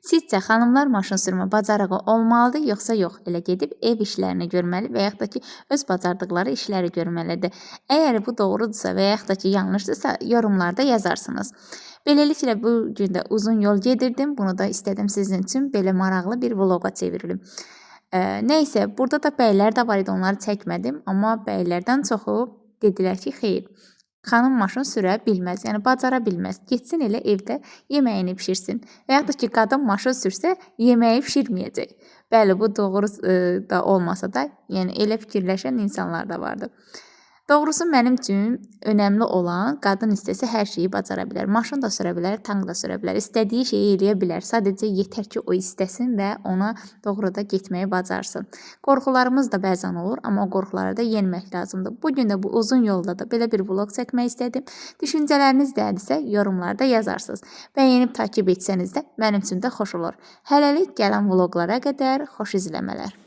Sizcə xanımlar maşın sürmə bacarığı olmalıdır, yoxsa yox? Elə gedib ev işlərini görməli və yaxud da ki, öz bacardıqları işləri görməlidir. Əgər bu doğrudursa və yaxud da ki, yanlışdırsa, yorumlarda yazarsınız. Beləliklə, bu gün də uzun yol gedirdim. Bunu da istədim sizin üçün belə maraqlı bir vloqa çevrilim. Nəysə, burada da bəylər də var idi, onları çəkmədim. Amma bəylərdən çoxu dedilər ki, xeyr. Xanım maşın sürə bilməz, yəni bacara bilməz. Getsin elə evdə yeməyini bişirsin. Və yaxud da ki, qadın maşın sürsə, yeməyi bişirməyəcək. Bəli, bu doğru da olmasa da, yəni elə fikirləşən insanlar da vardı. Doğrusu mənim üçün önəmli olan qadın istəsə hər şeyi bacara bilər. Maşın da sürə bilər, tank da sürə bilər. İstədiyi şeyi eləyə bilər. Sadəcə yetər ki, o istəsin və ona doğru da getməyi bacarsın. Qorxularımız da bəzən olur, amma o qorxuları da yenmək lazımdır. Bugün də bu uzun yolda da belə bir vlog çəkmək istədim. Düşüncələriniz nədirsə yorumlarda yazarsınız. Bəyənib takib etsəniz də mənim üçün də xoş olur. Hələlik gələn vloqlara qədər xoş izləmələr.